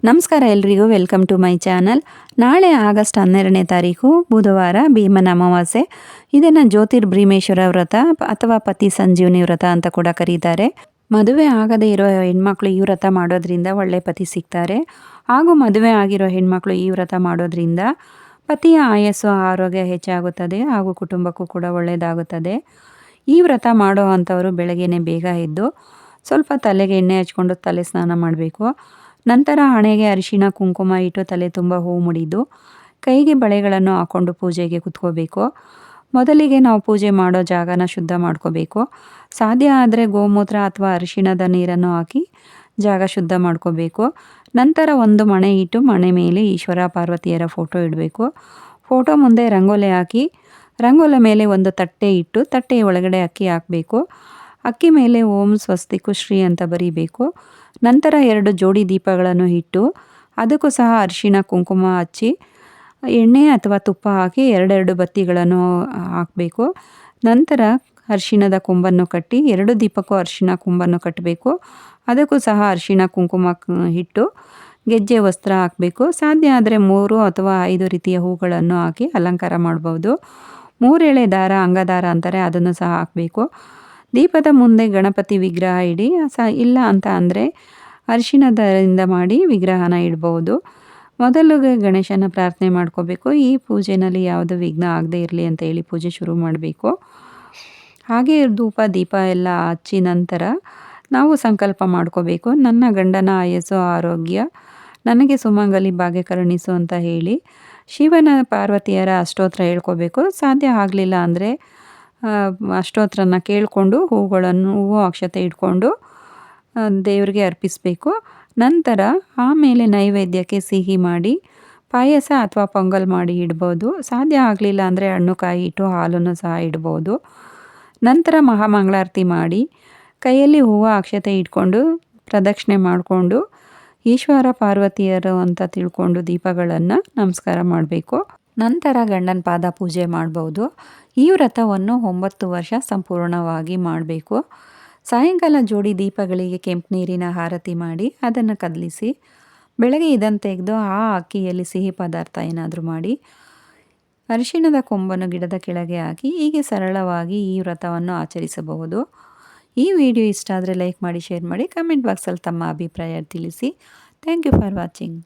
ನಮಸ್ಕಾರ ಎಲ್ರಿಗೂ, welcome to my channel. ನಾಳೆ ಆಗಸ್ಟ್ 12ನೇ ತಾರೀಕು ಬುಧವಾರ ಭೀಮನ ಅಮಾವಾಸ್ಯೆ. ಇದನ್ನು ಜ್ಯೋತಿರ್ಭೀಮೇಶ್ವರ ವ್ರತ ಅಥವಾ ಪತಿ ಸಂಜೀವನಿ ವ್ರತ ಅಂತ ಕೂಡ ಕರೀತಾರೆ. ಮದುವೆ ಆಗದೇ ಇರೋ ಹೆಣ್ಮಕ್ಳು ಈ ವ್ರತ ಮಾಡೋದ್ರಿಂದ ಒಳ್ಳೆ ಪತಿ ಸಿಗ್ತಾರೆ. ಹಾಗೂ ಮದುವೆ ಆಗಿರೋ ಹೆಣ್ಮಕ್ಳು ಈ ವ್ರತ ಮಾಡೋದ್ರಿಂದ ಪತಿಯ ಆಯಸ್ಸು ಆರೋಗ್ಯ ಹೆಚ್ಚಾಗುತ್ತದೆ ಹಾಗೂ ಕುಟುಂಬಕ್ಕೂ ಕೂಡ ಒಳ್ಳೆಯದಾಗುತ್ತದೆ. ಈ ವ್ರತ ಮಾಡೋ ಅಂಥವರು ಬೆಳಗ್ಗೆನೇ ಬೇಗ ಎದ್ದು ಸ್ವಲ್ಪ ತಲೆಗೆ ಎಣ್ಣೆ ಹಚ್ಕೊಂಡು ತಲೆ ಸ್ನಾನ ಮಾಡಬೇಕು. ನಂತರ ಹಣೆಗೆ ಅರಿಶಿಣ ಕುಂಕುಮ ಇಟ್ಟು ತಲೆ ತುಂಬ ಹೂವು ಮುಡಿದು ಕೈಗೆ ಬಳೆಗಳನ್ನು ಹಾಕ್ಕೊಂಡು ಪೂಜೆಗೆ ಕುತ್ಕೋಬೇಕು. ಮೊದಲಿಗೆ ನಾವು ಪೂಜೆ ಮಾಡೋ ಜಾಗನ ಶುದ್ಧ ಮಾಡ್ಕೋಬೇಕು. ಸಾಧ್ಯ ಆದರೆ ಗೋಮೂತ್ರ ಅಥವಾ ಅರಿಶಿಣದ ನೀರನ್ನು ಹಾಕಿ ಜಾಗ ಶುದ್ಧ ಮಾಡ್ಕೋಬೇಕು. ನಂತರ ಒಂದು ಮಣೆ ಇಟ್ಟು ಮಣೆ ಮೇಲೆ ಈಶ್ವರ ಪಾರ್ವತಿಯರ ಫೋಟೋ ಇಡಬೇಕು. ಫೋಟೋ ಮುಂದೆ ರಂಗೋಲೆ ಹಾಕಿ ರಂಗೋಲೆ ಮೇಲೆ ಒಂದು ತಟ್ಟೆ ಇಟ್ಟು ತಟ್ಟೆಯ ಒಳಗಡೆ ಅಕ್ಕಿ ಹಾಕಬೇಕು. ಅಕ್ಕಿ ಮೇಲೆ ಓಂ ಸ್ವಸ್ತಿಕು ಶ್ರೀ ಅಂತ ಬರೀಬೇಕು. ನಂತರ 2 ಜೋಡಿ ದೀಪಗಳನ್ನು ಇಟ್ಟು ಅದಕ್ಕೂ ಸಹ ಅರಿಶಿಣ ಕುಂಕುಮ ಹಚ್ಚಿ ಎಣ್ಣೆ ಅಥವಾ ತುಪ್ಪ ಹಾಕಿ 2 ಬತ್ತಿಗಳನ್ನು ಹಾಕಬೇಕು. ನಂತರ ಅರಿಶಿಣದ ಕೊಂಬನ್ನು ಕಟ್ಟಿ 2 ದೀಪಕ್ಕೂ ಅರಿಶಿಣ ಕೊಂಬನ್ನು ಕಟ್ಟಬೇಕು. ಅದಕ್ಕೂ ಸಹ ಅರಿಶಿಣ ಕುಂಕುಮ ಇಟ್ಟು ಗೆಜ್ಜೆ ವಸ್ತ್ರ ಹಾಕಬೇಕು. ಸಾಧ್ಯ ಆದರೆ 3 ಅಥವಾ 5 ರೀತಿಯ ಹೂಗಳನ್ನು ಹಾಕಿ ಅಲಂಕಾರ ಮಾಡ್ಬೋದು. 3 ಎಳೆ ದಾರ ಅಂಗದಾರ ಅಂತಾರೆ, ಅದನ್ನು ಸಹ ಹಾಕಬೇಕು. ದೀಪದ ಮುಂದೆ ಗಣಪತಿ ವಿಗ್ರಹ ಇಡಿ. ಇಲ್ಲ ಅಂತ ಅಂದರೆ ಅರಿಶಿಣದಿಂದ ಮಾಡಿ ವಿಗ್ರಹನ ಇಡ್ಬೋದು. ಮೊದಲಿಗೆ ಗಣೇಶನ ಪ್ರಾರ್ಥನೆ ಮಾಡ್ಕೋಬೇಕು. ಈ ಪೂಜೆಯಲ್ಲಿ ಯಾವುದೇ ವಿಘ್ನ ಆಗದೆ ಇರಲಿ ಅಂತ ಹೇಳಿ ಪೂಜೆ ಶುರು ಮಾಡಬೇಕು. ಹಾಗೆ ಧೂಪ ದೀಪ ಎಲ್ಲ ಹಚ್ಚಿ ನಂತರ ನಾವು ಸಂಕಲ್ಪ ಮಾಡ್ಕೋಬೇಕು. ನನ್ನ ಗಂಡನ ಆಯಸ್ಸು ಆರೋಗ್ಯ, ನನಗೆ ಸುಮಂಗಲಿ ಭಾಗ್ಯ ಕರುಣಿಸು ಅಂತ ಹೇಳಿ ಶಿವನ ಪಾರ್ವತಿಯರ ಅಷ್ಟೋತ್ರ ಹೇಳ್ಕೋಬೇಕು. ಸಾಧ್ಯ ಆಗಲಿಲ್ಲ ಅಂದರೆ ಅಷ್ಟೋತ್ರನ ಕೇಳಿಕೊಂಡು ಹೂವು ಅಕ್ಷತೆ ಇಟ್ಕೊಂಡು ದೇವರಿಗೆ ಅರ್ಪಿಸಬೇಕು. ನಂತರ ಆಮೇಲೆ ನೈವೇದ್ಯಕ್ಕೆ ಸಿಹಿ ಮಾಡಿ ಪಾಯಸ ಅಥವಾ ಪೊಂಗಲ್ ಮಾಡಿ ಇಡ್ಬೋದು. ಸಾಧ್ಯ ಆಗಲಿಲ್ಲ ಅಂದರೆ ಹಣ್ಣು ಕಾಯಿ ಇಟ್ಟು ಹಾಲನ್ನು ಸಹ ಇಡ್ಬೋದು. ನಂತರ ಮಹಾಮಂಗಳಾರತಿ ಮಾಡಿ ಕೈಯಲ್ಲಿ ಹೂವು ಅಕ್ಷತೆ ಇಟ್ಕೊಂಡು ಪ್ರದಕ್ಷಿಣೆ ಮಾಡಿಕೊಂಡು ಈಶ್ವರ ಪಾರ್ವತಿಯರು ಅಂತ ತಿಳ್ಕೊಂಡು ದೀಪಗಳನ್ನು ನಮಸ್ಕಾರ ಮಾಡಬೇಕು. ನಂತರ ಗಂಡನ ಪಾದ ಪೂಜೆ ಮಾಡ್ಬೋದು. ಈ ವ್ರತವನ್ನು 9 ವರ್ಷ ಸಂಪೂರ್ಣವಾಗಿ ಮಾಡಬೇಕು. ಸಾಯಂಕಾಲ ಜೋಡಿ ದೀಪಗಳಿಗೆ ಕೆಂಪು ನೀರಿನ ಆರತಿ ಮಾಡಿ ಅದನ್ನು ಕದಲಿಸಿ ಬೆಳಗ್ಗೆ ಇದನ್ನು ತೆಗೆದು ಆ ಅಕ್ಕಿಯಲ್ಲಿ ಸಿಹಿ ಪದಾರ್ಥ ಏನಾದರೂ ಮಾಡಿ ಅರಿಶಿಣದ ಕೊಂಬನ್ನು ಗಿಡದ ಕೆಳಗೆ ಹಾಕಿ ಹೀಗೆ ಸರಳವಾಗಿ ಈ ವ್ರತವನ್ನು ಆಚರಿಸಬಹುದು. ಈ ವಿಡಿಯೋ ಇಷ್ಟ ಆದರೆ ಲೈಕ್ ಮಾಡಿ, ಶೇರ್ ಮಾಡಿ, ಕಮೆಂಟ್ ಬಾಕ್ಸಲ್ಲಿ ತಮ್ಮ ಅಭಿಪ್ರಾಯ ತಿಳಿಸಿ. Thank you for watching.